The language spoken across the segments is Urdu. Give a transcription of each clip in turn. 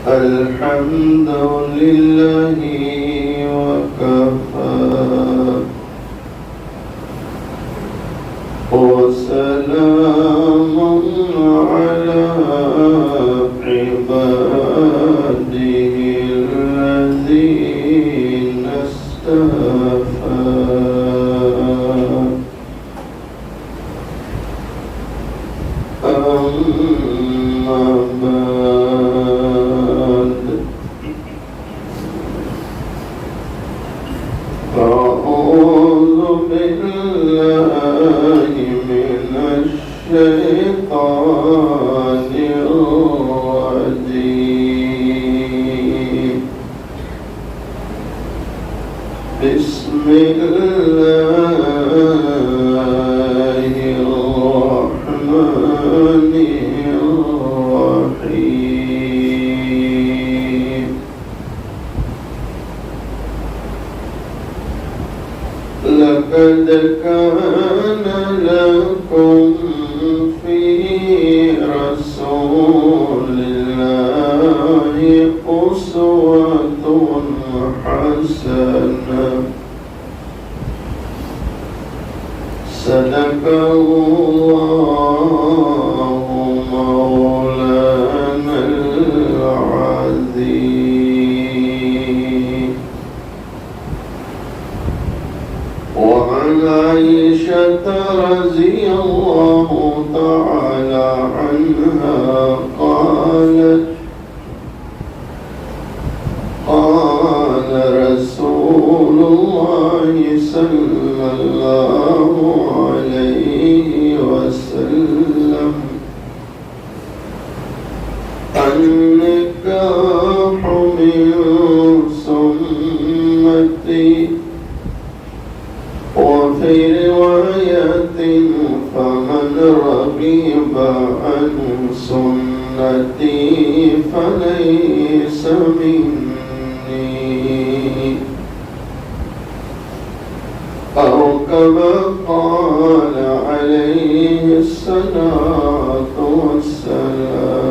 الحمد لله وكفى وسلام على عباده الذين اصطفى أما بعد أعوذ بالله من الشيطان الرجيم بسم الله الرحمن الرحيم لقد كان لكم في رسول الله أسوة حسنة صدق الله مولانا العظيم. وعن عائشة رضي الله تعالى عنها قالت قال رسول الله صلى الله عليه وسلم النكاح من سنتي وفي رواية فمن رغب عن سنتي فليس مني أو كما قال عليه الصلاة والسلام.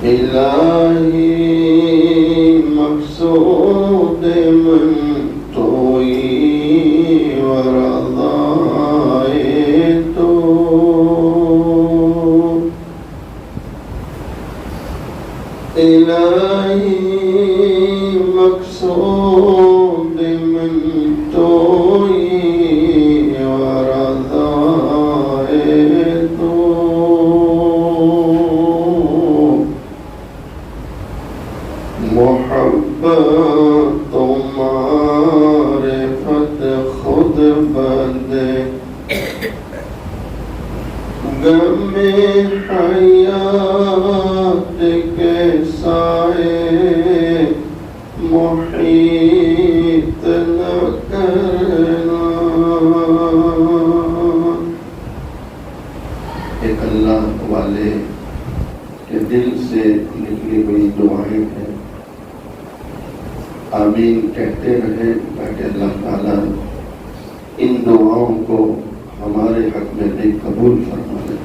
إلهي مقصود من توي ورضايت إلهي مقصود من توي ورضايت محبت معرفت خود بندے غم حیات کے سائے محیط نہ کرنا. ایک اللہ والے کے دل سے نکلی ہوئی دعائیں ہیں. آمین کہتے رہیں تاکہ اللہ تعالیٰ ان دعاؤں کو ہمارے حق میں بھی قبول فرما لے.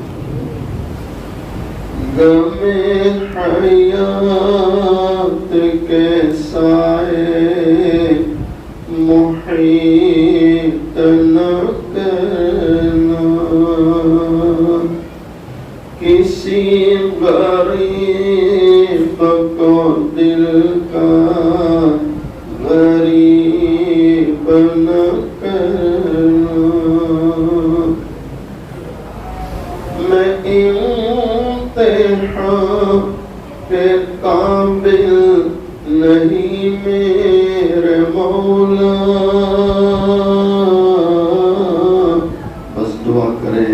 غم حیات کے سائے محیط نہ کرنا. کسی غریب کو دل کا غریب نہ کرنا. میں امتحان کے قابل نہیں میرے مولا. بس دعا کریں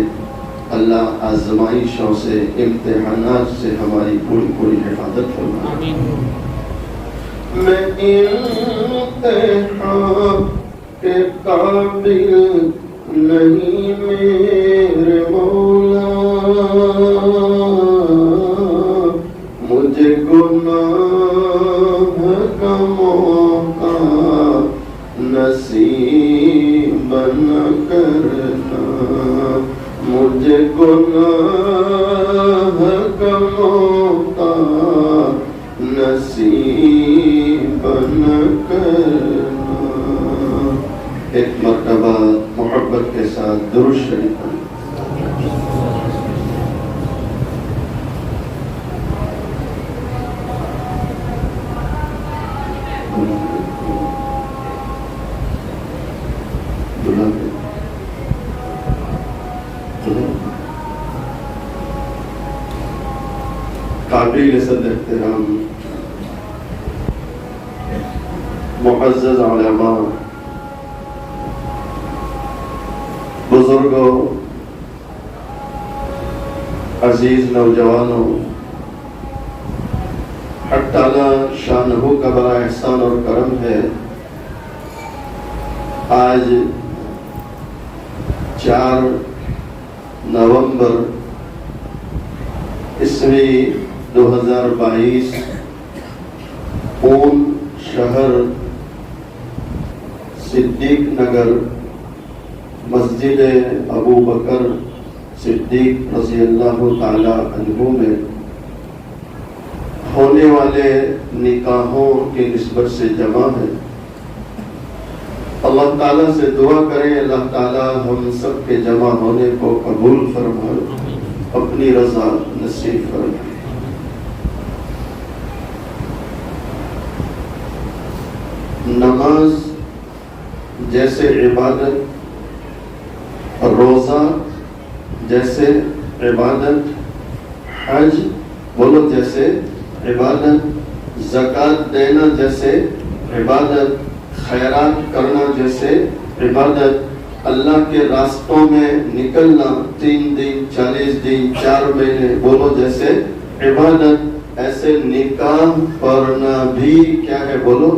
اللہ آزمائشوں سے امتحانات سے ہماری پوری پوری حفاظت فرمائے. میں امتحان کے قابل نہیں میرے مولا. مجھے گناہ کا موقع نصیب نہ کرنا. محبت کے ساتھ درود شریف پڑھیں۔ قابل صد احترام معزز علماء، بزرگوں، عزیز نوجوانوں، حق تعالی شانہ کا بڑا احسان اور کرم ہے، آج 4 نومبر عیسوی 2022 اون شہر صدیق نگر مسجد ابو بکر صدیق رضی اللہ تعالی عنہ میں ہونے والے نکاحوں کی نسبت سے جمع ہے۔ اللہ تعالیٰ سے دعا کریں اللہ تعالیٰ ہم سب کے جمع ہونے کو قبول فرمائے، اپنی رضا نصیب فرمائے۔ نماز جیسے عبادت، روزہ جیسے عبادت، حج بولو جیسے عبادت، زکوٰۃ دینا جیسے عبادت، خیرات کرنا جیسے عبادت، اللہ کے راستوں میں نکلنا 3 دن 40 دن 4 مہینے بولو جیسے عبادت، ایسے نکاح پڑھنا بھی کیا ہے بولو۔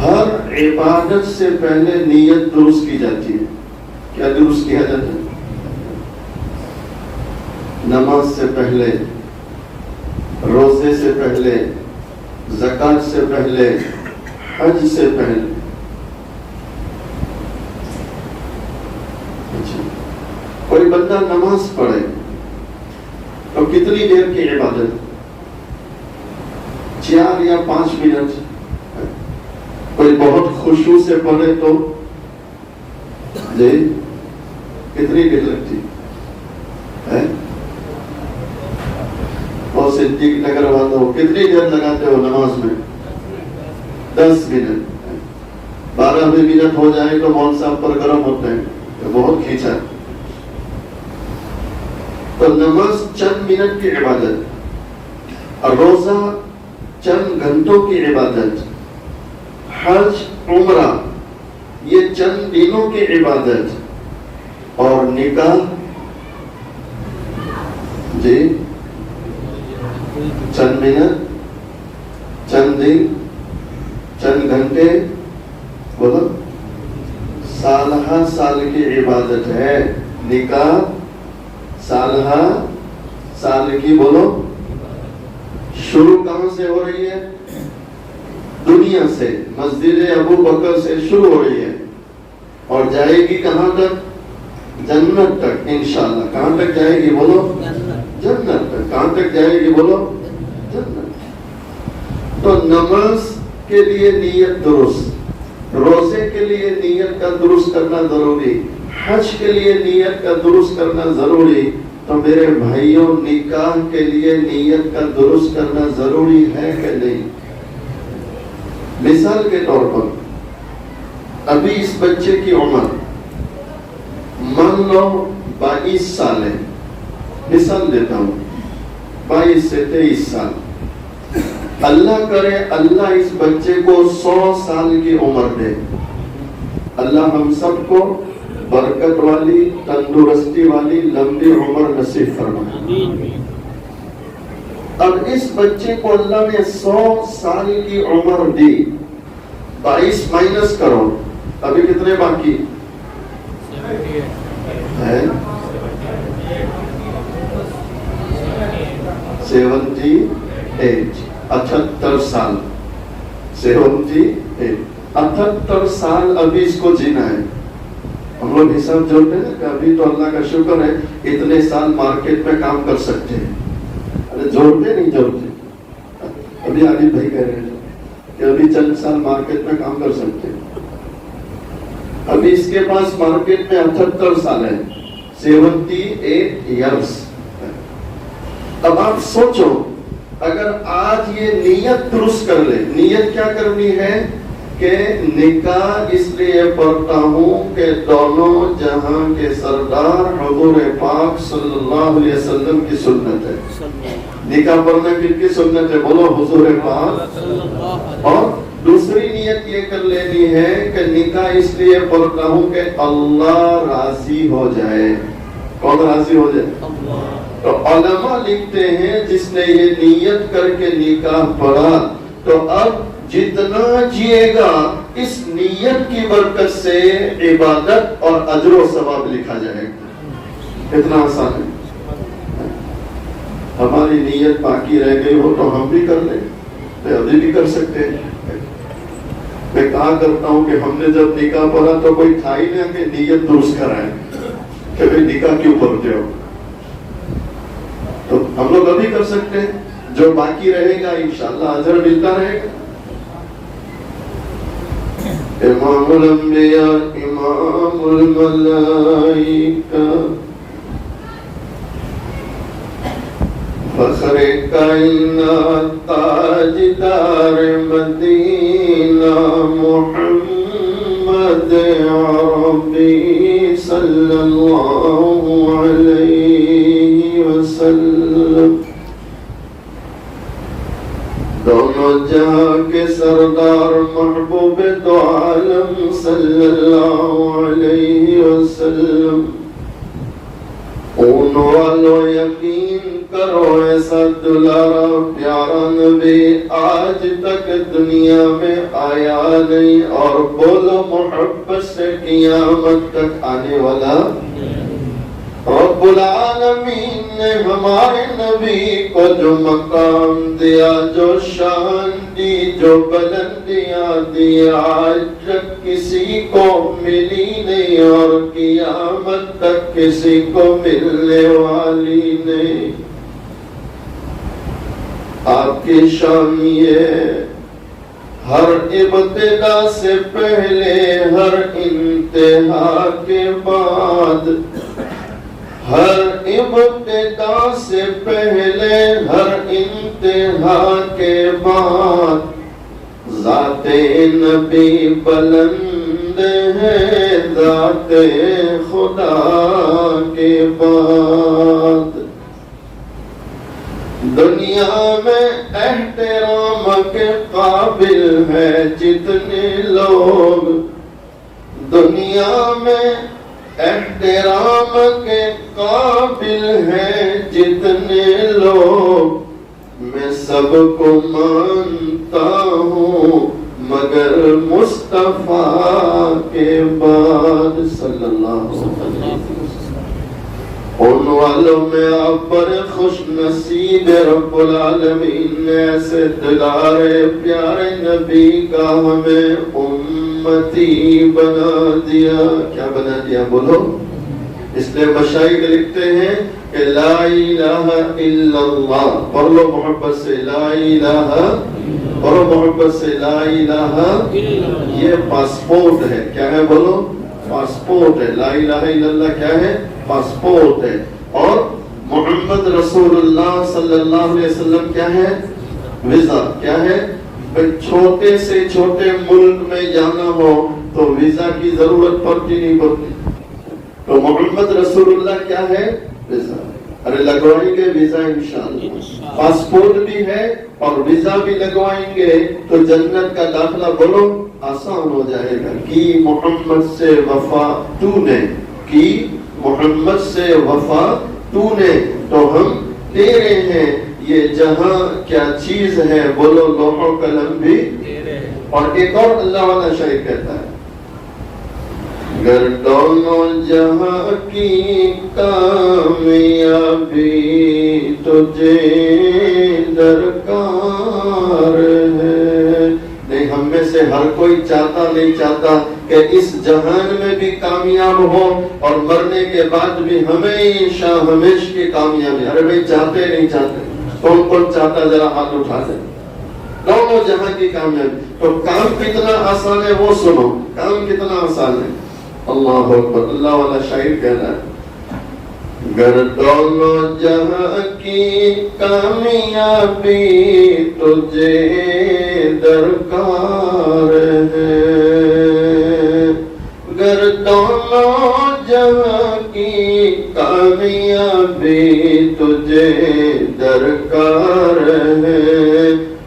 ہر عبادت سے پہلے نیت درست کی جاتی ہے۔ کیا درست کیا جاتا ہے؟ نماز سے پہلے، روزے سے پہلے، زکوٰۃ سے پہلے، حج سے پہلے۔ کوئی بندہ نماز پڑھے تو کتنی دیر کی عبادت؟ 4 یا 5 منٹ۔ کوئی بہت خشوع سے پڑھے تو جی کتنی دیر لگتی ہے؟ اور صدیق نگر والوں کتنی دیر لگاتے ہو نماز میں؟ 10 منٹ۔ 12 منٹ ہو جائے تو مول صاحب پر گرم ہوتے ہیں، بہت کھینچا۔ تو نماز چند منٹ کی عبادت، اور روزہ چند گھنٹوں کی عبادت، حج عمرہ یہ چند دنوں کی عبادت، اور نکاح جی چند منٹ، چند دن، چند گھنٹے بولو، سالہ سال کی عبادت ہے نکاح، سالہ سال کی بولو۔ شروع کہاں سے ہو رہی ہے؟ دنیا سے، مسجد ابو بکر سے شروع ہو رہی ہے، اور جائے گی کہاں تک؟ جنت تک انشاءاللہ۔ کہاں تک جائے گی بولو؟ جنت تک۔ کہاں تک جائے گی بولو؟ جنت۔ تو نماز کے لیے نیت درست، روزے کے لیے نیت کا درست کرنا ضروری، حج کے لیے نیت کا درست کرنا ضروری، تو میرے بھائیوں نکاح کے لیے نیت کا درست کرنا ضروری ہے کہ نہیں؟ مثال کے طور پر ابھی اس بچے کی عمر مان لو 22 سال ہے، مثال دیتا ہوں 22 سے 23 سال، اللہ کرے اللہ اس بچے کو 100 سال کی عمر دے، اللہ ہم سب کو برکت والی، تندرستی والی لمبی عمر نصیب فرمائے۔ اب اس بچے کو اللہ نے 100 سال کی عمر دی، 22 مائنس کرو، ابھی کتنے باقی ہے؟ 78 78 سال 78 78 سال ابھی اس کو جینا ہے۔ ہم لوگ حساب جوڑتے ہیں کہ ابھی تو اللہ کا شکر ہے اتنے سال مارکیٹ میں کام کر سکتے ہیں، ارے جوڑتے نہیں جوڑتے۔ ابھی علی بھائی کہہ رہے ہیں کہ ابھی چند سال مارکیٹ میں کام کر سکتے ہیں، ابھی اس کے پاس مارکیٹ میں 78 سال ہے، 78 ایئرس۔ اب آپ سوچو اگر آج یہ نیت درست کر لے، نیت کیا کرنی ہے کہ نکاح اس لیے پڑھتا ہوں کہ دونوں جہاں کے سردار حضور پاک صلی اللہ علیہ وسلم کی سنت ہے۔ نکاح پڑھنا کن کی سنت ہے؟ بولو حضور پاک۔ اور دوسری نیت یہ کر لینی ہے کہ نکاح اس لیے پڑھتا ہوں کہ اللہ راضی ہو جائے۔ کون راضی ہو جائے؟ تو علماء لکھتے ہیں جس نے یہ نیت کر کے نکاح پڑھا تو اب جتنا جیے گا اس نیت کی برکت سے عبادت اور اجر و ثواب لکھا جائے گا۔ اتنا آسان ہے۔ ہماری نیت باقی رہ گئی ہو تو ہم بھی کر لیں، ابھی بھی کر سکتے ہیں۔ میں کہا کرتا ہوں کہ ہم نے جب نکاح پڑھا تو کوئی تھا ہی نہیں کہ نیت درست کرائے کہ بھئی نکاح کیوں پڑھتے ہو، تو ہم لوگ ابھی کر سکتے ہیں۔ جو باقی رہے گا انشاءاللہ اجر ملتا رہے گا۔ امام الانبیاء امام الملائکہ فخر کائنات تاجدار مدینہ محمد عربی صلی اللہ علیہ وسلم، دونوں جہاں کے سردار محبوب دو عالم صلی اللہ علیہ وسلم۔ اون والو یقین کرو ایسا دلارا پیارا نبی آج تک دنیا میں آیا نہیں، اور بولو محبت سے قیامت تک آنے والا۔ رب العالمین نے ہمارے نبی کو جو مقام دیا، جو شان دی، جو بلندیاں دی، آج تک کسی کو ملی نہیں اور قیامت تک کسی کو ملنے والی نہیں۔ آپ کی شان یہ ہر ابتدا سے پہلے، ہر انتہا کے بعد، ہر ابتدا سے پہلے، ہر انتہا کے بعد، ذات نبی بلند ہے ذات خدا کے بعد۔ دنیا میں احترام کے قابل ہے جتنے لوگ، دنیا میں احترام کے قابل ہیں جتنے لوگ، میں سب کو مانتا ہوں مگر مصطفیٰ کے بعد صلی اللہ علیہ وسلم۔ ان والوں میں آپ پر خوش نصیب رب العالمین نے ایسے دلارے پیارے نبی کا ہمیں امتی بنا دیا۔ کیا بنا دیا؟ بولو۔ اس لیے مشائخ لکھتے ہیں کہ لا الہ الا اللہ، پڑھ لو محبت سے لا الہ، پڑھو محبت سے لا الہ، یہ پاسپورٹ ہے۔ کیا ہے؟ بولو پاسپورٹ ہے۔ لا الہ الا اللہ کیا ہے؟ پاسپورٹ ہے۔ اور محمد رسول اللہ صلی اللہ علیہ وسلم کیا ہے؟ ویزا۔ کیا ہے؟ چھوٹے سے چھوٹے ملک میں جانا ہو تو ویزا کی ضرورت پڑتی نہیں پڑتی، تو محمد رسول اللہ کیا ہے؟ ویزا۔ ارے لگوائیں گے ویزا انشاءاللہ، پاسپورٹ بھی ہے اور ویزا بھی لگوائیں گے تو جنت کا داخلہ بولو آسان ہو جائے گا۔ کی محمد سے وفا تو نے، کی محمد سے وفا تو نے، تو ہم تیرے ہیں، یہ جہاں کیا چیز ہے بولو لوح و قلم بھی تیرے۔ اور ایک اور اللہ والا شاعر کہتا ہے، گر دونوں جہاں کی کامیابی تجھے درکار ہے۔ نہیں، ہم میں سے ہر کوئی چاہتا نہیں چاہتا کہ اس جہان میں بھی کامیاب ہو اور مرنے کے بعد بھی ہمیشہ ہمیشہ کی کامیابی۔ ارے بھائی چاہتے نہیں چاہتے؟ کون کون چاہتا؟ ذرا ہاتھ اٹھا دیں۔ دونوں جہاں کی کامیابی۔ تو کام کتنا آسان ہے وہ سنو، کام کتنا آسان ہے۔ اللہ اکبر. اللہ والا شاعر کہہ رہا ہے گر دونوں جہاں کی کامیابی تجھے درکار ہے، گر دونوں جہاں کی کامیابی تجھے درکار ہے،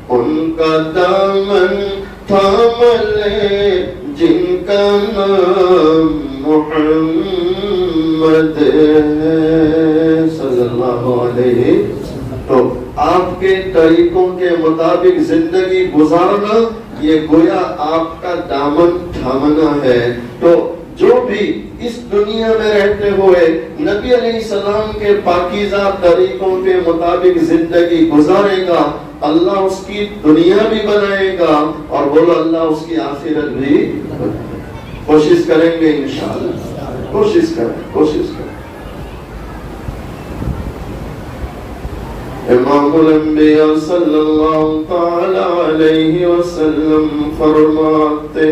ان کا دامن تھام لے جن کا نام محمد صلی اللہ علیہ. تو آپ کے طریقوں کے مطابق زندگی گزارنا یہ گویا آپ کا دامن تھامنا ہے. تو جو بھی اس دنیا میں رہتے ہوئے نبی علیہ السلام کے پاکیزہ طریقوں کے مطابق زندگی گزارے گا، اللہ اس کی دنیا بھی بنائے گا اور بولو اللہ اس کی آخرت بھی. کوشش کریں گے انشاءاللہ، کوشش کریں. امام الانبیاء صلی اللہ تعالی علیہ وسلم فرماتے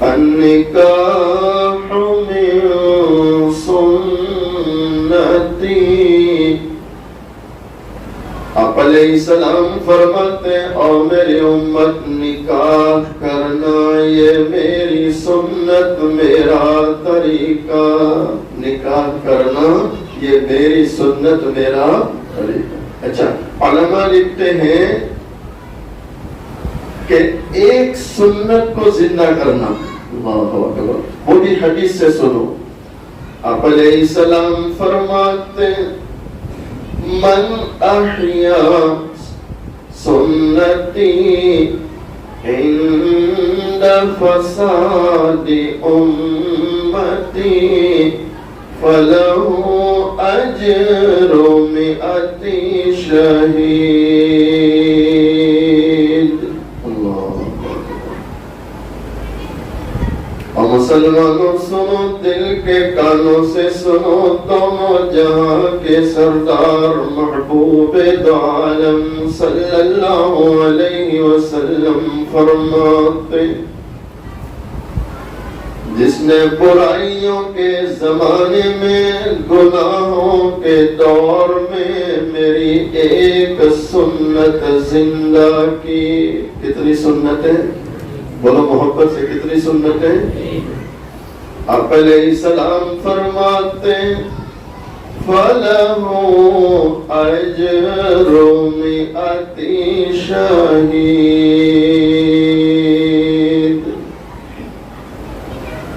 النکاح من سنتی. آپ علیہ السلام فرماتے اور میری امت نکاح کرنا یہ میری سنت میرا طریقہ. نکاح کرنا یہ میری سنت میرا طریقہ. اچھا علماء لکھتے ہیں کہ ایک سنت کو زندہ کرنا، اللہ اکبر، وہ بھی حدیث سے سنو. آپ علیہ السلام فرماتے من احیا سنتی عند فساد امتی فلہ اجر مئت شہید. اور مسلمانوں سنو، دل کے کانوں سے سنو، دونوں جہاں کے سردار محبوب دو عالم صلی اللہ علیہ وسلم فرماتے جس نے برائیوں کے زمانے میں گناہوں کے دور میں میری ایک سنت زندہ کی. کتنی سنتیں؟ بولو محبت سے، کتنی سنتیں؟ آپ علیہ السلام فرماتے فَلَهُ أَجْرُ مِئَةِ شَهِيدٍ.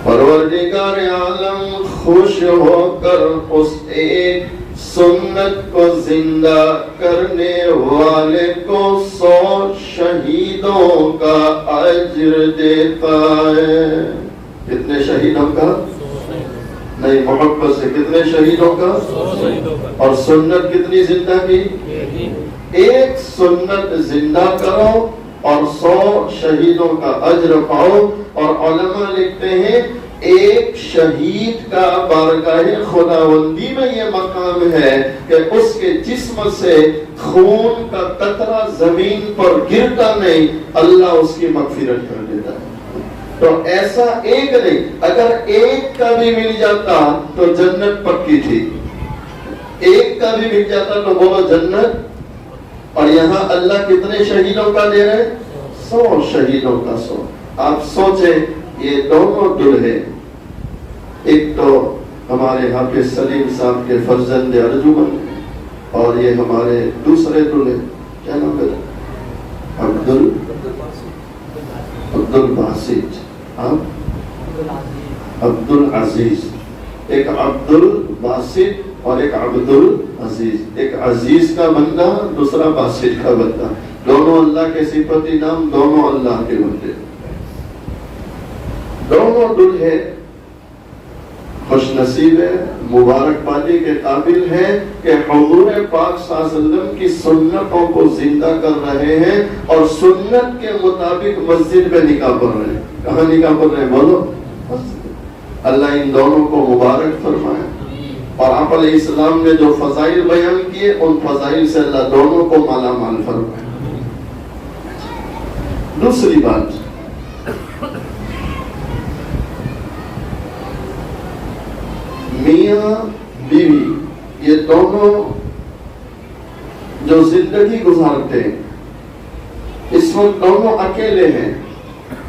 پروردگار عالم خوش ہو کر اس ایک سنت کو زندہ کرنے والے کو 100 شہیدوں کا اجر دیتا ہے. کتنے شہیدوں کا؟ نہیں، محبت سے، کتنے شہیدوں کا؟ اور سنت کتنی زندہ کی؟ ایک سنت زندہ کرو اور 100 شہیدوں کا اجر پاؤ. اور علماء لکھتے ہیں ایک شہید کا بارگاہ خداوندی میں یہ مقام ہے کہ اس کے جسم سے خون کا قطرہ زمین پر گرتا نہیں، اللہ اس کی مغفرت کر دیتا ہے. تو ایسا ایک نہیں، اگر ایک کا بھی مل جاتا تو جنت پکی تھی. ایک کا بھی مل جاتا تو بولو جنت. اور یہاں اللہ کتنے شہیدوں کا دے رہے؟ 100 شہیدوں کا 100. آپ سوچیں یہ دونوں دلہے، ایک تو ہمارے حافظ سلیم صاحب کے فرزند ارجمن اور یہ ہمارے دوسرے دلہے کیا نام ہے؟ عبد الباسط، عبد العزیز. ایک عبد الباسط اور ایک عبد العزیز. ایک عزیز کا بندہ، دوسرا باسط کا بندہ. دونوں اللہ کے صفتی نام، دونوں اللہ کے بندے. دونوں دلہے خوش نصیب ہے، مبارک بادی کے قابل ہے کہ حضور پاک صلی اللہ علیہ وسلم کی سنتوں کو زندہ کر رہے ہیں اور سنت کے مطابق مسجد میں نکاح پڑھ رہے ہیں. کہاں نکاح پڑھ رہے ہیں؟ بولو. اللہ ان دونوں کو مبارک فرمائے. اور آپ علیہ السلام نے جو فضائل بیان کیے ان فضائل سے اللہ دونوں کو مالا مال فرمائے. دوسری بات، میاں بیوی یہ دونوں جو زندگی گزارتے ہیں اس وقت دونوں اکیلے ہیں.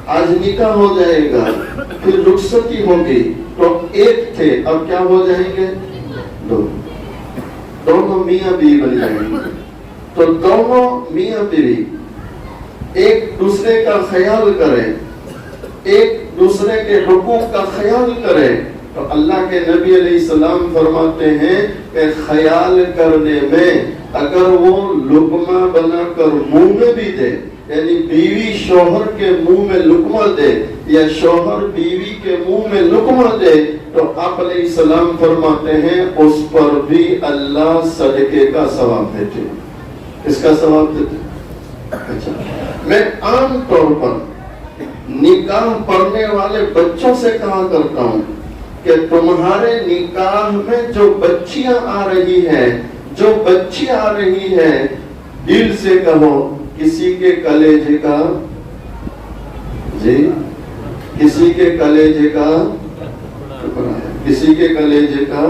آج نکاح ہو جائے گا پھر رخصتی ہوگی تو ایک تھے اب کیا ہو جائیں گے؟ دو. دونوں میاں بیوی بن جائیں گے. تو دونوں میاں بیوی ایک دوسرے کا خیال کریں, ایک دوسرے کے حقوق کا خیال کریں. تو اللہ کے نبی علیہ السلام فرماتے ہیں کہ خیال کرنے میں اگر وہ لقمہ بنا کر منہ میں بھی دے, یعنی بیوی شوہر کے منہ میں لقمہ دے یا شوہر بیوی کے منہ میں لقمہ دے, تو آپ علیہ السلام فرماتے ہیں اس پر بھی اللہ صدقے کا ثواب دیتے ہیں. اس کا ثواب دیتے ہیں. اچھا, میں عام طور پر نکاح پڑھنے والے بچوں سے کہا کرتا ہوں کہ تمہارے نکاح میں جو بچیاں آ رہی ہیں, جو بچی آ رہی ہے, دل سے کہو کسی کے کلیجے کا, جی کسی کے کلیجے کا, کسی کے کلیجے کا.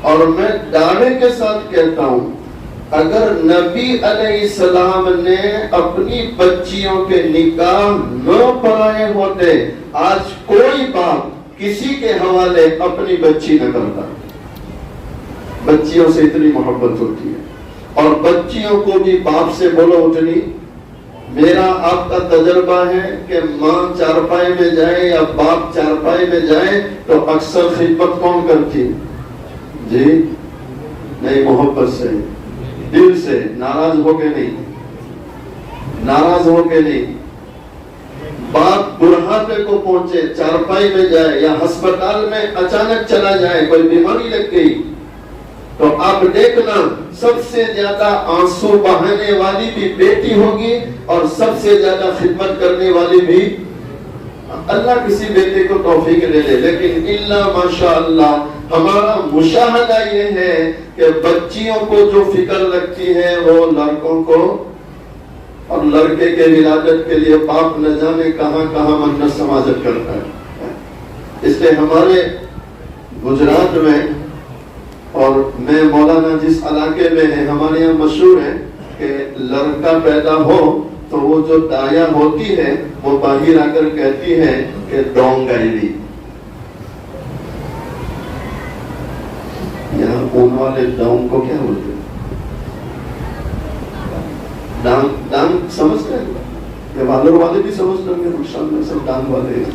اور میں دعوے کے ساتھ کہتا ہوں اگر نبی علیہ السلام نے اپنی بچیوں کے نکاح نہ پڑھائے ہوتے آج کوئی باپ کسی کے حوالے اپنی بچی نہ کرتا. بچیوں سے اتنی محبت ہوتی ہے, اور بچیوں کو بھی باپ سے بولو اتنی. میرا آپ کا تجربہ ہے کہ ماں چارپائی میں جائے یا باپ چارپائی میں جائے تو اکثر خدمت کون کرتی؟ جی نہیں, محبت سے, دل سے, ناراض ہو کے نہیں, ناراض ہو کے نہیں. باپ بڑھاپے کو پہنچے, چارپائی میں جائے یا ہسپتال میں اچانک چلا جائے, کوئی بیماری لگ گئی, تو آپ دیکھنا سب سے زیادہ آنسو بہانے والی بھی بیٹی ہوگی اور سب سے زیادہ خدمت کرنے والی بھی. اللہ کسی بیٹے کو توفیق دے دے, لیکن الا ماشاء اللہ ہمارا مشاہدہ یہ ہے کہ بچیوں کو جو فکر لگتی ہے وہ لڑکوں کو, اور لڑکے کے ولادت کے لیے باپ نہ جانے کہاں کہاں منت سماجت کرتا ہے. اس لیے ہمارے گجرات میں, اور میں مولانا جس علاقے میں ہے, ہمارے یہاں مشہور ہے کہ لڑکا پیدا ہو تو وہ جو دایا ہوتی ہے وہ باہر آ کر کہتی ہے کہ ڈونگ گئی. یہاں اون والے ڈونگ کو کیا بولتے ہیں؟ ڈانگ سمجھتے ہیں, یہ والر والے بھی سمجھتے ہیں, رخشان میں سب ڈانگ والے ہیں.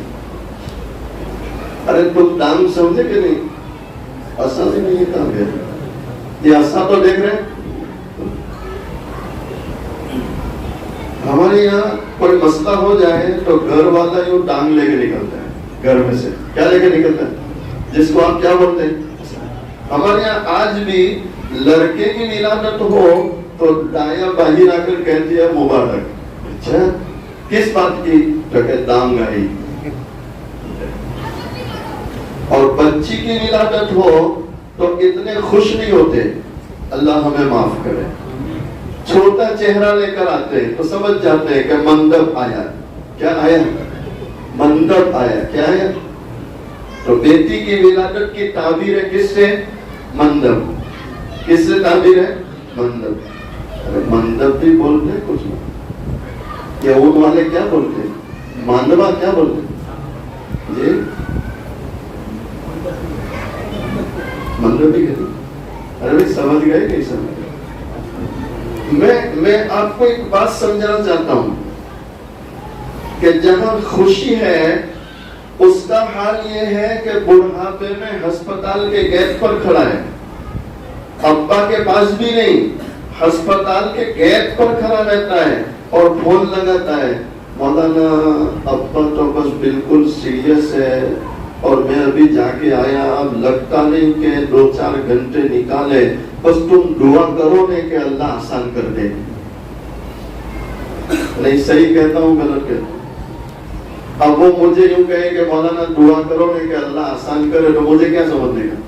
ارے تم ڈانگ سمجھے کہ نہیں؟ ایسا سے نہیں کہا گیا, یہ ایسا تو دیکھ رہے ہیں. ہمارے یہاں کوئی مسئلہ ہو جائے تو گھر والا یوں ڈانگ لے کے نکلتا ہے, گھر میں سے کیا لے کے نکلتا ہے, جس کو آپ کیا بولتے ہیں. ہمارے یہاں آج بھی لڑکے کی ولادت ہو تو دایا باہر آ کر کہتی ہے مبارک. اچھا کس بات کی؟ تو کہ دام گائی. اور بچی کی ولادت ہو تو اتنے خوش نہیں ہوتے, اللہ ہمیں معاف کرے. چھوٹا چہرہ لے کر آتے ہیں تو سمجھ جاتے ہیں کہ مندب آیا. کیا آیا؟ مندب آیا. کیا ہے؟ تو بیٹی کی ولادت کی تعبیر ہے کس سے؟ مندب. کس سے تعبیر ہے؟ مندب. مندب بھی بولتے ہیں کچھ لوگ, یہ اون والے کیا بولتے ہیں؟ ماندوا کیا بولتے ہیں؟ جی مندب بھی کہتے ہیں. ارے بھائی سمجھ گئے نہیں سمجھ گئے؟ میں آپ کو ایک بات سمجھانا چاہتا ہوں کہ جہاں خوشی ہے اس کا حال یہ ہے کہ بڑھاپے میں ہسپتال کے گیٹ پر کھڑا ہے, ابا کے پاس بھی نہیں, ہسپتال کے گیٹ پر کھڑا رہتا ہے اور فون لگاتا ہے, مولانا ابا تو بس بالکل سیریس ہے اور میں ابھی جا کے آیا, اب لگتا نہیں کہ 2-4 گھنٹے نکالے, بس تم دعا کرو نہیں کہ اللہ آسان کر دے. نہیں صحیح کہتا ہوں غلط کہتا ہوں؟ اب وہ مجھے یوں کہے کہ مولانا دعا کرو نہیں کہ اللہ آسان کرے, تو مجھے کیا سمجھنے گا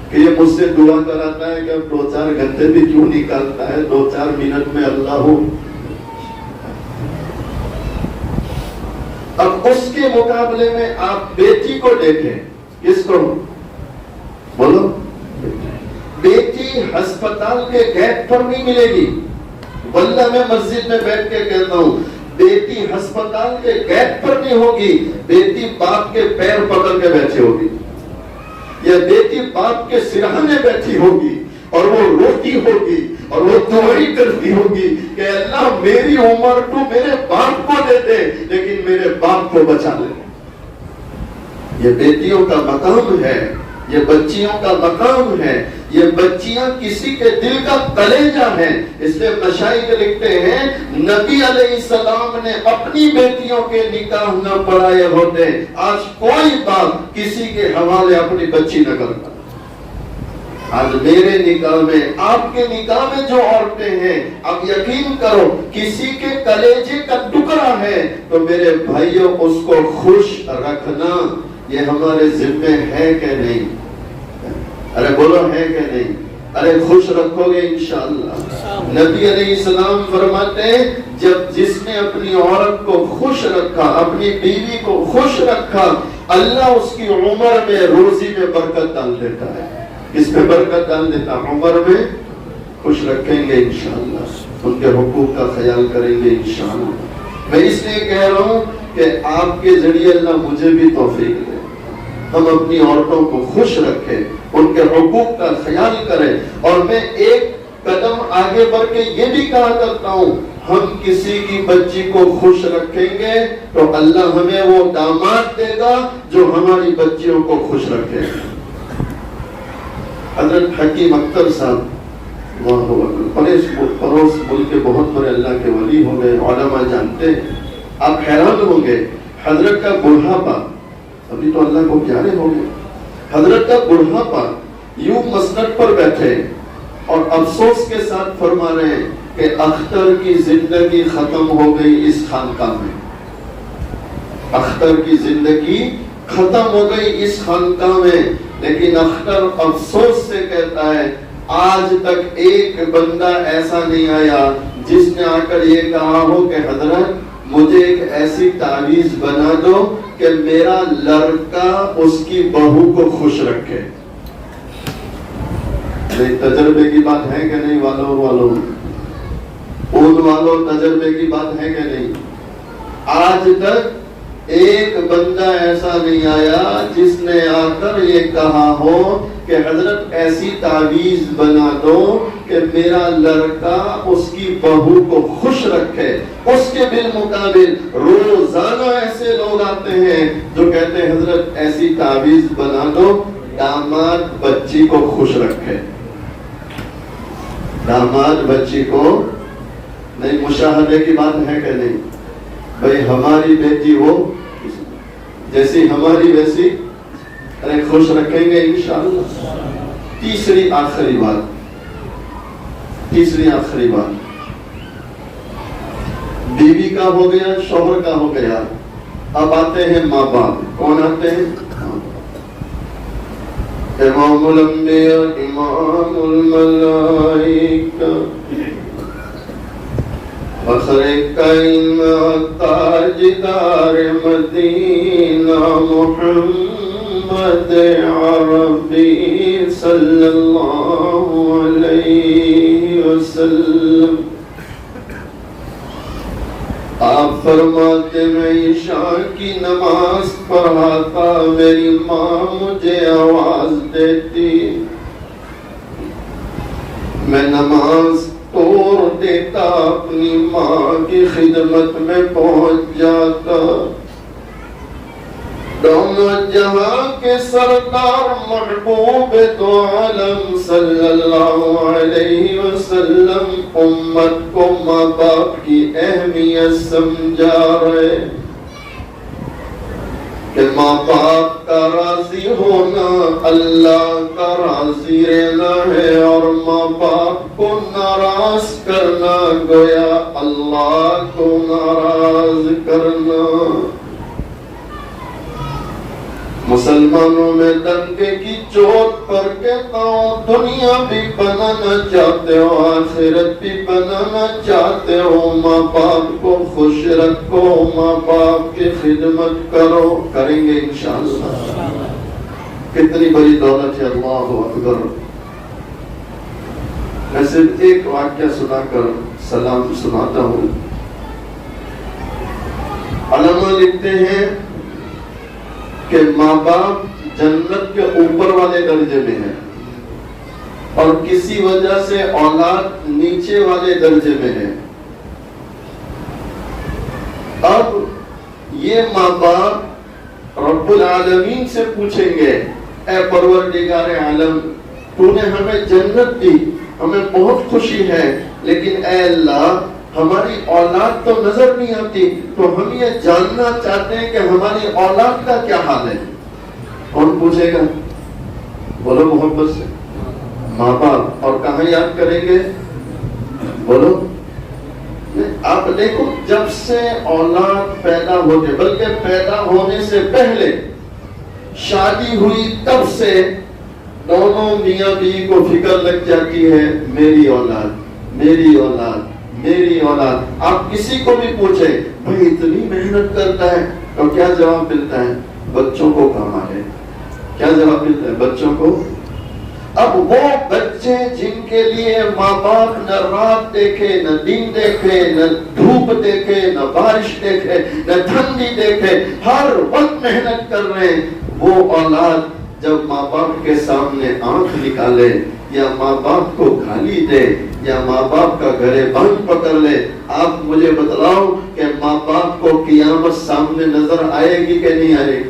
کہ یہ مجھ سے دعا کراتا ہے کہ اب 2-4 گھنٹے بھی کیوں نکالتا ہے, 2-4 منٹ میں اللہ ہو. اب اس کے مقابلے میں آپ بیٹی کو دیکھیں, کس کو؟ بولو، بیٹی ہسپتال کے گیٹ پر نہیں ملے گی، واللہ میں مسجد میں بیٹھ کے کہتا ہوں، بیٹی ہسپتال کے گیٹ پر نہیں ہوگی، بیٹی باپ کے پیر پکڑ کے بیٹھی ہوگی، یا بیٹی باپ کے سرہانے بیٹھی ہوگی، اور وہ روتی ہوگی اور وہ دعائیں کرتی ہوگی کہ اللہ میری عمر تو میرے باپ کو دے دے لیکن میرے باپ کو بچا لے۔ یہ بیٹیوں کا مقام ہے، یہ بچیوں کا مقام ہے، یہ بچیاں کسی کے دل کا کلیجہ ہیں۔ اس لیے مشائخ لکھتے ہیں نبی علیہ السلام نے اپنی بیٹیوں کے نکاح نہ پڑھائے ہوتے، آج کوئی باپ کسی کے حوالے اپنی بچی نہ کرتا۔ آج میرے نکاح میں، آپ کے نکاح میں جو عورتیں ہیں، اب یقین کرو کسی کے کلیجے کا ٹکڑا ہے تو میرے بھائیوں اس کو خوش رکھنا یہ ہمارے ذمہ ہے کہ نہیں؟ ارے بولو ہے کہ نہیں؟ ارے خوش رکھو گے انشاءاللہ۔ نبی علیہ السلام فرماتے ہیں جب جس نے اپنی عورت کو خوش رکھا، اپنی بیوی کو خوش رکھا، اللہ اس کی عمر میں، روزی میں برکت ڈال دیتا ہے۔ کس پہ برکت ڈال دیتا؟ عمر میں خوش رکھیں گے انشاءاللہ، ان کے حقوق کا خیال کریں گے انشاءاللہ۔ میں اس لیے کہہ رہا ہوں کہ آپ کے ذریعے اللہ مجھے بھی توفیق دے، ہم اپنی عورتوں کو خوش رکھیں، ان کے حقوق کا خیال کریں۔ اور میں ایک قدم آگے بڑھ کے یہ بھی کہا کرتا ہوں، ہم کسی کی بچی کو خوش رکھیں گے تو اللہ ہمیں وہ داماد دے گا جو ہماری بچیوں کو خوش رکھے۔ حضرت حکیم اختر صاحب پڑوس ملک کے بہت بڑے اللہ کے ولی ہو گئے، علماء جانتے ہیں۔ آپ حیران ہوں گے، حضرت کا بڑھاپا، ابھی تو اللہ کو پیارے ہو گئے، حضرت کا بڑھاپا یوں مسند پر بیٹھے اور افسوس کے ساتھ فرما رہے ہیں کہ اختر کی زندگی ختم ہو گئی اس خانقاہ میں، اختر کی زندگی ختم ہو گئی اس خانقاہ میں۔ لیکن اختر افسوس سے کہتا ہے آج تک ایک بندہ ایسا نہیں آیا جس نے آ کر یہ کہا ہو کہ حضرت مجھے ایک ایسی تعویذ بنا دو کہ میرا لڑکا اس کی بہو کو خوش رکھے۔ تجربے کی بات ہے کہ نہیں والوں تجربے کی بات ہے کہ نہیں؟ آج تک ایک بندہ ایسا نہیں آیا جس نے آ کر یہ کہا ہو کہ حضرت ایسی تعویذ بنا دو کہ میرا لڑکا اس کی بہو کو خوش رکھے۔ اس کے بالمقابل روزانہ ایسے لوگ آتے ہیں جو کہتے ہیں حضرت ایسی تعویذ بنا دو داماد بچی کو خوش رکھے، داماد بچی کو۔ نہیں، مشاہدے کی بات ہے کہ نہیں؟ بھئی ہماری بیٹی ہو جیسی ہماری ویسی، ارے خوش رکھیں گے انشاءاللہ۔ تیسری آخری بات، بیوی کا ہو گیا، شوہر کا ہو گیا، اب آتے ہیں ماں باپ۔ کون آتے ہیں؟ امام الانبیاء، امام الملائکہ، فخر کائنات، تاجدار مدینہ، محمد عربی صلی اللہ علیہ وسلم۔ آپ فرماتے میں عشاء کی نماز پڑھا تھا، میری ماں مجھے آواز دیتی، میں نماز توڑ دیتا، اپنی ماں کی خدمت میں پہنچ جاتا۔ دونوں جہاں کے سردار محبوب دو عالم صلی اللہ علیہ وسلم امت کو ماں باپ کی اہمیت سمجھا رہے کہ ماں باپ کا راضی ہونا اللہ کا راضی رہنا ہے، اور ماں باپ کو ناراض کرنا گویا اللہ کو ناراض کرنا۔ مسلمانوں میں دنگے کی چوٹ پر کہتا ہوں، دنیا بھی بنانا چاہتے ہو، آخرت بھی بنانا چاہتے ہو، ماں باپ کو خوش رکھو، ماں باپ کی خدمت کرو، کریں گے انشاءاللہ۔ کتنی بڑی دولت ہے، اللہ اکبر۔ میں صرف ایک واقعہ سنا کر سلام سناتا ہوں۔ علماء لکھتے ہیں کہ ماں باپ جنت کے اوپر والے درجے میں ہے اور کسی وجہ سے اولاد نیچے والے درجے میں ہے۔ اب یہ ماں باپ رب العالمین سے پوچھیں گے، اے پروردگار عالم، تو نے ہمیں جنت دی، ہمیں بہت خوشی ہے، لیکن اے اللہ ہماری اولاد تو نظر نہیں آتی، تو ہم یہ جاننا چاہتے ہیں کہ ہماری اولاد کا کیا حال ہے۔ کون پوچھے گا؟ بولو محبت سے، ماں باپ۔ اور کہاں یاد کریں گے؟ بولو۔ آپ دیکھو، جب سے اولاد پیدا ہوتے، بلکہ پیدا ہونے سے پہلے شادی ہوئی، تب سے دونوں میاں بیوی کو فکر لگ جاتی ہے، میری اولاد، میری اولاد، میری اولاد۔ آپ کسی کو بھی پوچھیں، بھائی اتنی محنت کرتا ہے، تو کیا جواب ملتا ہے؟ بچوں کو کہاں ہے؟ کیا جواب ملتا ہے؟ بچوں کو۔ اب وہ بچے جن کے لیے ماں باپ نہ رات دیکھے، نہ دن دیکھے، نہ دھوپ دیکھے، نہ بارش دیکھے، نہ ٹھنڈی دیکھے، ہر وقت محنت کر رہے ہیں، وہ اولاد جب ماں باپ کے سامنے آنکھ نکالے یا ماں باپ کو گالی دے یا ماں باپ کا گریبان پکڑ لے، آپ مجھے بتلاؤ کہ ماں باپ کو قیامت سامنے نظر آئے گی کہ نہیں آئے گی؟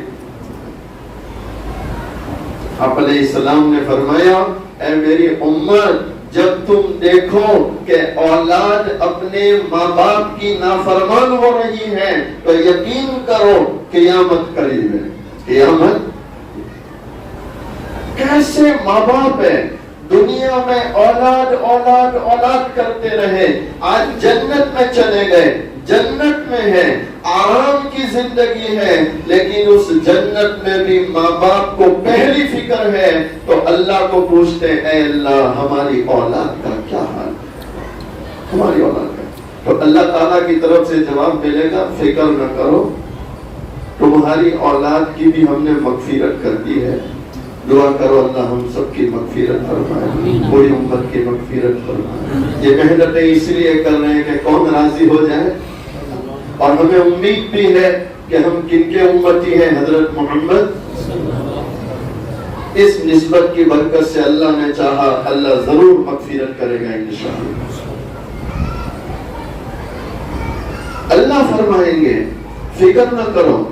آپ علیہ السلام نے فرمایا، اے میری امت، جب تم دیکھو کہ اولاد اپنے ماں باپ کی نافرمان ہو رہی ہے تو یقین کرو قیامت قریب ہے۔ قیامت کیسے ماں باپ ہے دنیا میں اولاد اولاد اولاد کرتے رہے، آج جنت میں چلے گئے، جنت میں ہے، آرام کی زندگی ہے، لیکن اس جنت میں بھی ماں باپ کو پہلی فکر ہے، تو اللہ کو پوچھتے ہیں، اے اللہ ہماری اولاد کا کیا حال ہے؟ ہماری اولاد کا۔ تو اللہ تعالیٰ کی طرف سے جواب ملے گا، فکر نہ کرو، تمہاری اولاد کی بھی ہم نے مغفرت کر دی ہے۔ دعا کرو اللہ ہم سب کی مغفرت فرمائے، پوری امت کی مغفرت فرمائے۔ یہ محنتیں اس لیے کر رہے ہیں کہ کون راضی ہو جائے، اور ہمیں امید بھی ہے کہ ہم کن کے امتی ہیں؟ حضرت محمد۔ اس نسبت کی برکت سے اللہ نے چاہا، اللہ ضرور مغفرت کرے گا انشاءاللہ۔ اللہ فرمائیں گے فکر نہ کرو،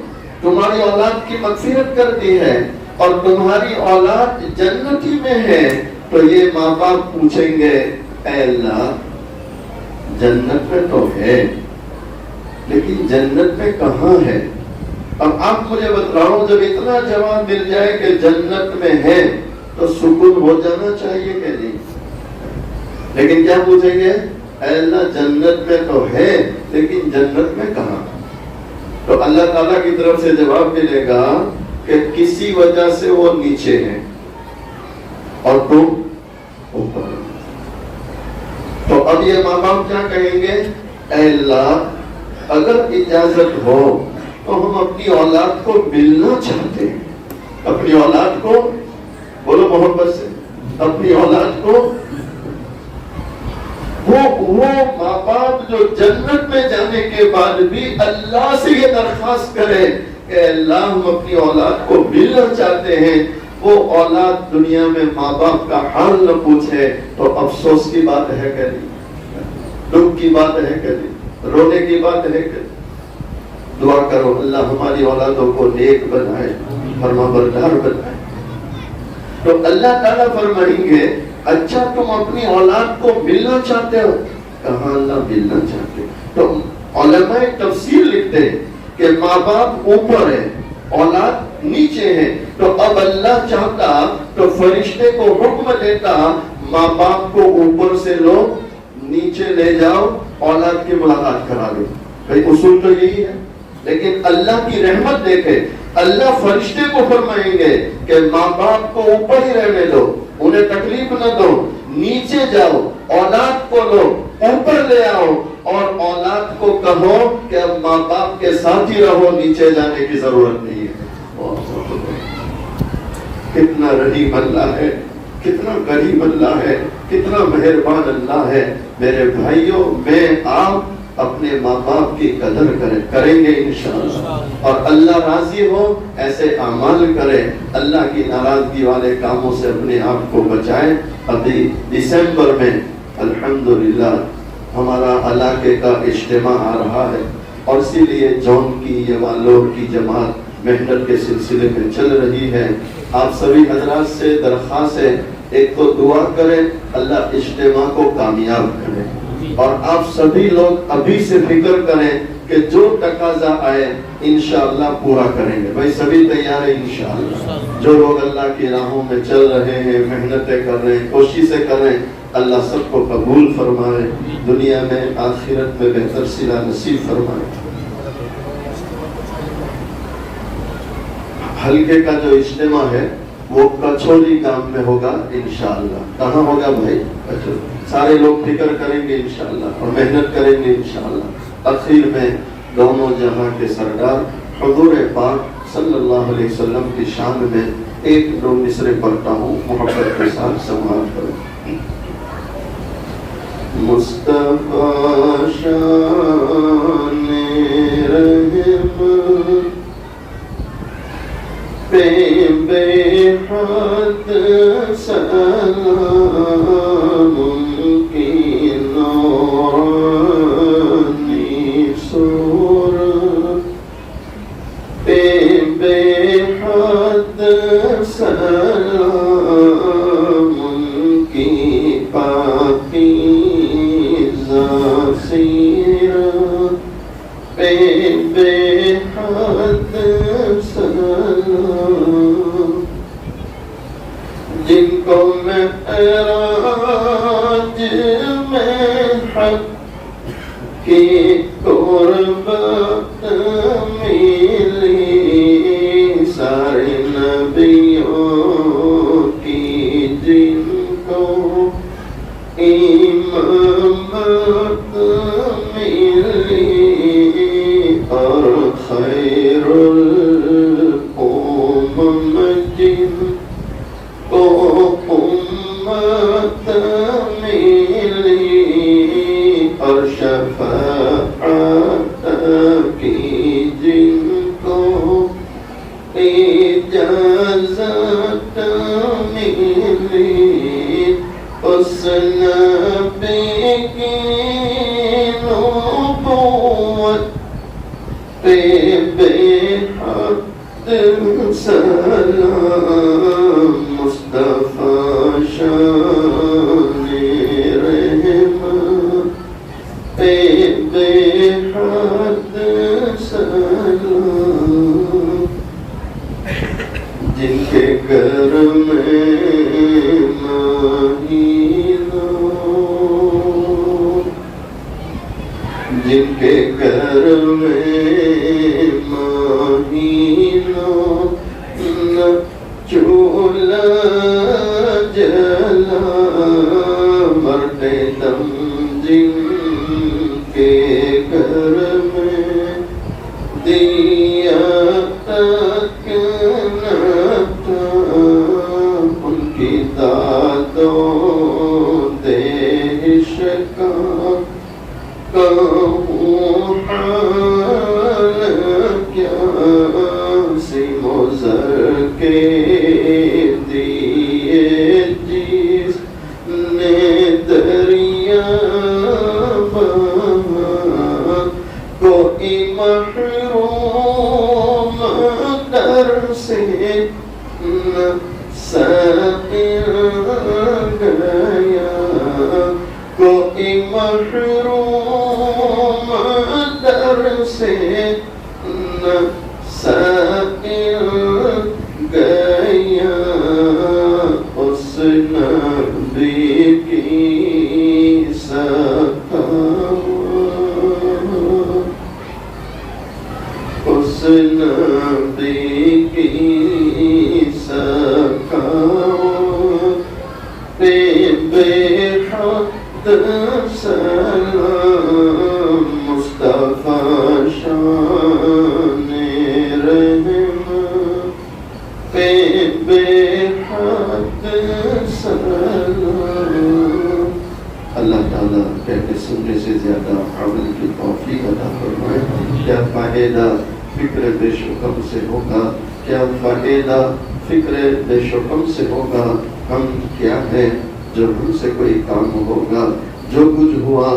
تمہاری اولاد کی مغفرت کر دی ہے اور تمہاری اولاد جنتی میں ہے۔ تو یہ ماں باپ پوچھیں گے، اے اللہ جنت میں تو ہے لیکن جنت میں کہاں ہے؟ اب آپ مجھے بتلاؤ، جب اتنا جواب مل جائے کہ جنت میں ہے تو سکون ہو جانا چاہیے کہ نہیں؟ لیکن کیا پوچھیں گے؟ اے اللہ جنت میں تو ہے لیکن جنت میں کہاں؟ تو اللہ تعالیٰ کی طرف سے جواب ملے گا کہ کسی وجہ سے وہ نیچے ہیں اور تم اوپر۔ تو اب یہ ماں باپ کیا کہیں گے؟ اے اللہ اگر اجازت ہو تو ہم اپنی اولاد کو ملنا چاہتے ہیں، اپنی اولاد کو، بولو محبت سے، اپنی اولاد کو۔ وہ ماں باپ جو جنت میں جانے کے بعد بھی اللہ سے یہ درخواست کرے کہ اللہ ہم اپنی اولاد کو ملنا چاہتے ہیں، وہ اولاد دنیا میں ماں باپ کا حال نہ پوچھے تو افسوس کی بات ہے کہ نہیں؟ دکھ کی بات ہے کہ نہیں؟ رونے کی بات ہے کہ نہیں؟ دعا کرو اللہ ہماری اولادوں کو نیک بنائے، فرما بردار بنائے۔ تو اللہ تعالیٰ فرمائیں گے، اچھا تم اپنی اولاد کو ملنا چاہتے ہو؟ کہاں اللہ ملنا چاہتے؟ تو علماء تفسیر لکھتے ہیں کہ ماں باپ اوپر ہے، اولاد نیچے ہے، تو اب اللہ چاہتا تو فرشتے کو حکم دیتا، ماں باپ کو اوپر سے لو، نیچے لے جاؤ، اولاد کی ملاقات کرا دو۔ بھئی اصول تو یہی ہے، لیکن اللہ کی رحمت دیکھے، اللہ فرشتے کو فرمائیں گے کہ ماں باپ کو اوپر ہی رہنے دو، انہیں تکلیف نہ دو، نیچے جاؤ، اولاد کو لو، اوپر لے آؤ، اور اولاد کو کہو کہ اب ماں باپ کے ساتھ ہی رہو، نیچے جانے کی ضرورت نہیں ہے۔ کتنا رحیم اللہ ہے، کتنا کریم اللہ ہے، کتنا مہربان اللہ ہے۔ میرے بھائیوں، میں آپ اپنے ماں باپ کی قدر کریں گے انشاءاللہ، اور اللہ راضی ہو ایسے اعمال کریں، اللہ کی ناراضگی والے کاموں سے اپنے آپ کو بچائیں۔ ابھی دسمبر میں الحمدللہ ہمارا علاقے کا اجتماع آ رہا ہے، اور اسی لیے جون کی یا والور کی جماعت محنت کے سلسلے میں چل رہی ہے۔ آپ سبھی حضرات سے درخواست ہے، ایک تو دعا کریں اللہ اجتماع کو کامیاب کرے، اور آپ سبھی لوگ ابھی سے فکر کریں کہ جو تقاضا آئے انشاءاللہ پورا کریں گے۔ بھائی سبھی تیار ہیں انشاءاللہ؟ جو لوگ اللہ کی راہوں میں چل رہے ہیں، محنتیں کر رہے ہیں، کوششیں کر رہے ہیں، اللہ سب کو قبول فرمائے، دنیا میں آخرت میں بہتر صلہ نصیب فرمائے۔ حلقے کا جو اجتماع ہے وہ کچھوری گام میں ہوگا انشاءاللہ۔ کہاں ہوگا بھائی؟ سارے لوگ فکر کریں گے انشاءاللہ اور محنت کریں گے انشاءاللہ۔ اخیر میں دونوں جہاں کے سردار حضور پاک صلی اللہ علیہ وسلم کی شان میں ایک دو مصرے پڑھتا ہوں، محبت کے ساتھ سماعت کریں۔ مصطفیٰ شان رحمت پہ بے حد سلام کی نورانی صورت پہ بے حد سلام کی پاکیزہ سیرت پہ بے حد سلام، جن کو معراج میں حق کی قربت ملی، سارے نبیوں کی جن کو امامت ملی، اور خیر الامم جن کو امت ملی، اور شفاعت کی جن کو اجازت ملی، اس نبی کی نبوت پہ بے حد سلام، مصطفیٰ شان رحمت پہ بے حد سلام، جن کے گھر میں مہینوں، جن کے گھر میں مہینوں نہ چولہا جلا، مرتے دم جن کے گھر میں دیا تک نہ تھا، ان کی دادوں دیش کا کہوں حال کیا، سیم و زر کے دیے جس نے دریا بہا، کوئی محروم در سے نہ سائر گیا، کوئی محروم در سے نہ سائر گیا، اس نبی کی سخاوت، اس نبی کی سخاوت پہ بے حد سلام، مصطفیٰ شان رحمت پہ بے فرمائے. کیا فائدہ فکر بے شکم سے ہوگا, کیا فائدہ فکر بے شکم سے ہوگا. ہم کیا ہے جو ہم سے کوئی کام ہوگا, جو کچھ ہوا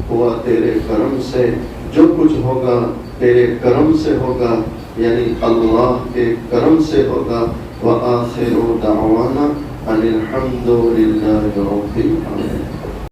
ہوا تیرے کرم سے, جو کچھ ہوگا تیرے کرم سے ہوگا, یعنی اللہ کے کرم سے ہوگا. وآخر دعوانا ان الحمد للہ رب العالمین.